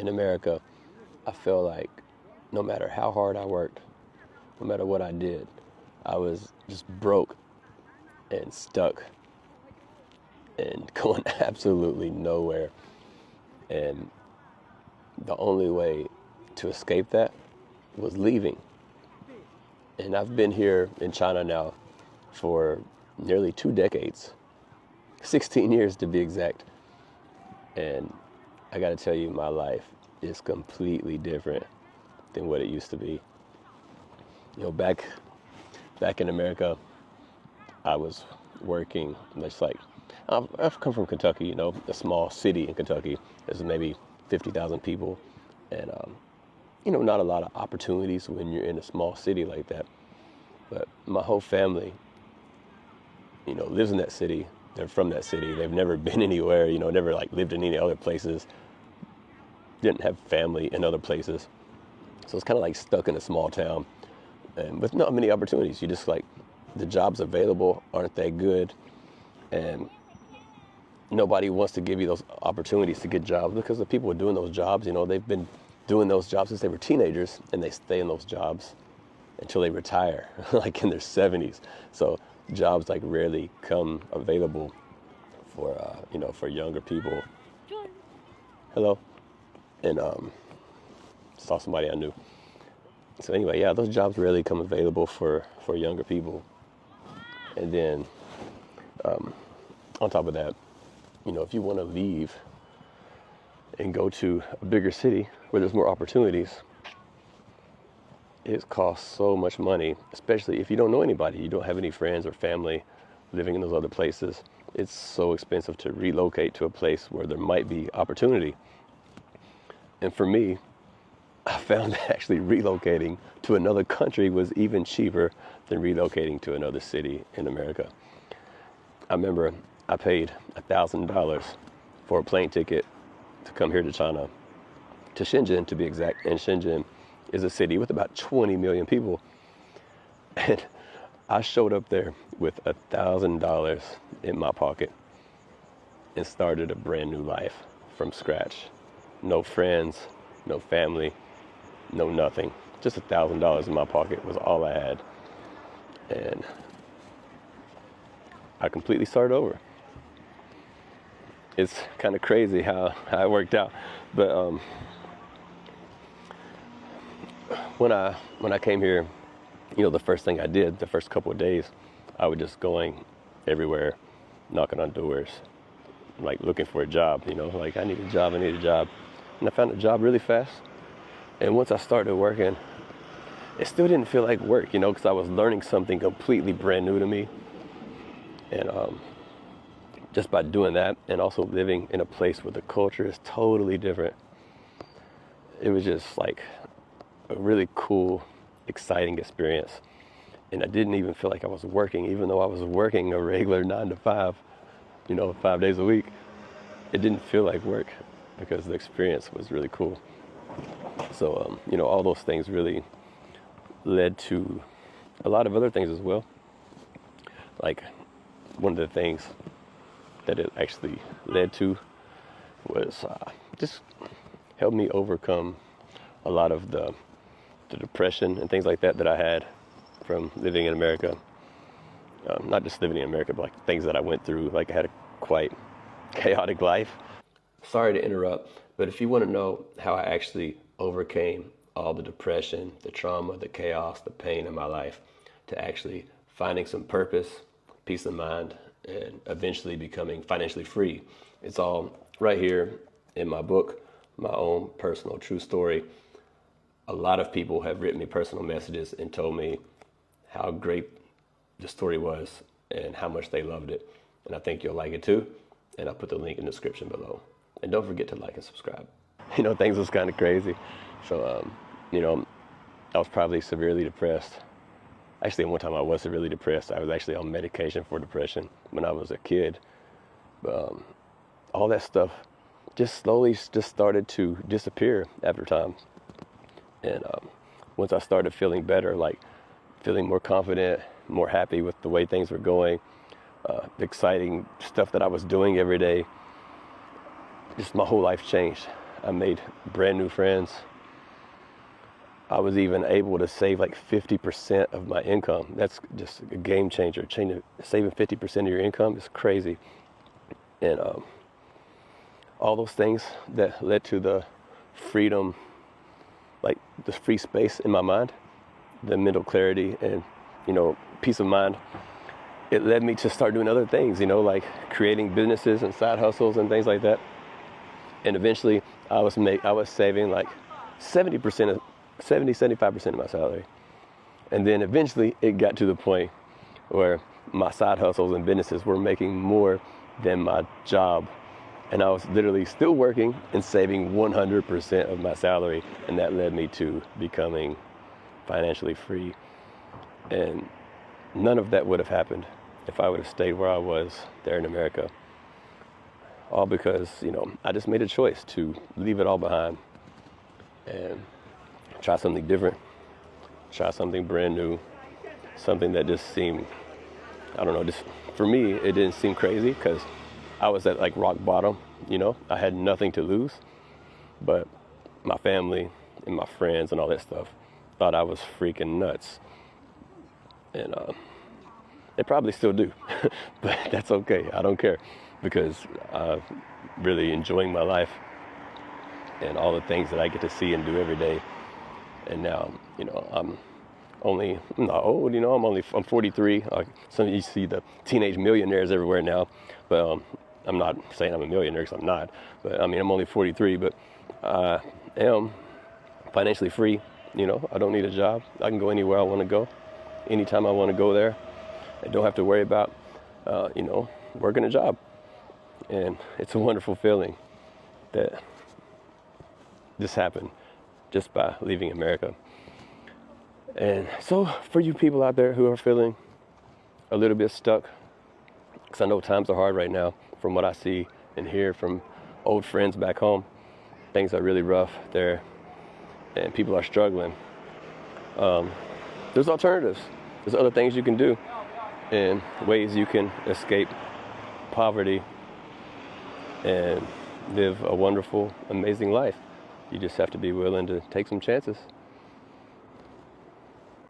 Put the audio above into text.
in America, I feel like no matter how hard I worked, no matter what I did, I was just broke and stuck and going absolutely nowhere. And the only way to escape that was leaving. And I've been here in China now for nearly 2 decades, 16 years to be exact. And I gotta tell you, my life is completely different than what it used to be. You know, back in America, I was working much like, I've come from Kentucky, you know, a small city in Kentucky. There's maybe 50,000 people, and you know, not a lot of opportunities when you're in a small city like that. But my whole family, you know, lives in that city. They're from that city. They've never been anywhere, you know, never like lived in any other places. Didn't have family in other places. So it's kind of like stuck in a small town and with not many opportunities. You just like, the jobs available aren't that good, and nobody wants to give you those opportunities to get jobs because the people doing those jobs, you know, they've been doing those jobs since they were teenagers, and they stay in those jobs until they retire, like in their 70s. So jobs like rarely come available for, you know, for younger people. Hello. And saw somebody I knew. So anyway, yeah, those jobs rarely come available for younger people. And then on top of that, you know, if you want to leave and go to a bigger city where there's more opportunities, it costs so much money, especially if you don't know anybody, you don't have any friends or family living in those other places. It's so expensive to relocate to a place where there might be opportunity. And for me, I found that actually relocating to another country was even cheaper than relocating to another city in America. I remember I paid $1,000 for a plane ticket to come here to China, to Shenzhen to be exact. And Shenzhen is a city with about 20 million people. And I showed up there with $1,000 in my pocket and started a brand new life from scratch. No friends, no family, no nothing. Just $1,000 in my pocket was all I had. And I completely started over. It's kind of crazy how it worked out. But when I came here, you know, the first thing I did, the first couple of days, I was just going everywhere, knocking on doors, like looking for a job, you know, like I need a job. And I found a job really fast. And once I started working, it still didn't feel like work, you know, because I was learning something completely brand new to me. And just by doing that, and also living in a place where the culture is totally different, it was just like a really cool, exciting experience. And I didn't even feel like I was working, even though I was working a regular 9 to 5, you know, 5 days a week. It didn't feel like work because the experience was really cool. So, you know, all those things really led to a lot of other things as well. Like, one of the things that it actually led to was just helped me overcome a lot of the depression and things like that I had from living in America. Not just living in America, but like things that I went through. Like, I had a quite chaotic life. Sorry to interrupt, but if you want to know how I actually overcame all the depression, the trauma, the chaos, the pain in my life, to actually finding some purpose, peace of mind, and eventually becoming financially free, it's all right here in my book, my own personal true story. A lot of people have written me personal messages and told me how great the story was and how much they loved it. And I think you'll like it too. And I'll put the link in the description below. And don't forget to like and subscribe. You know, things was kind of crazy. So, you know, I was probably severely depressed. Actually, one time I was severely depressed. I was actually on medication for depression when I was a kid. But all that stuff just slowly just started to disappear after time. And once I started feeling better, like feeling more confident, more happy with the way things were going, the exciting stuff that I was doing every day, just my whole life changed. I made brand new friends. I was even able to save like 50% of my income. That's just a game changer. Saving 50% of your income is crazy. And all those things that led to the freedom, like the free space in my mind, the mental clarity and, peace of mind, it led me to start doing other things, like creating businesses and side hustles and things like that. And eventually I was saving like 75% of my salary. And then eventually it got to the point where my side hustles and businesses were making more than my job. And I was literally still working and saving 100% of my salary. And that led me to becoming financially free. And none of that would have happened if I would have stayed where I was there in America. All because, I just made a choice to leave it all behind and try something different, try something brand new, something that just seemed, just for me, it didn't seem crazy because I was at like rock bottom, I had nothing to lose, but my family and my friends and all that stuff thought I was freaking nuts. And they probably still do, but that's okay. I don't care because I'm really enjoying my life and all the things that I get to see and do every day. And now, I'm not old, I'm 43. Some of you see the teenage millionaires everywhere now, but I'm not saying I'm a millionaire because I'm not. But I'm only 43, but I am financially free. I don't need a job. I can go anywhere I want to go, anytime I want to go there. I don't have to worry about, working a job. And it's a wonderful feeling that this happened just by leaving America. And so for you people out there who are feeling a little bit stuck, because I know times are hard right now from what I see and hear from old friends back home, things are really rough there and people are struggling. There's alternatives. There's other things you can do and ways you can escape poverty and live a wonderful, amazing life. You just have to be willing to take some chances.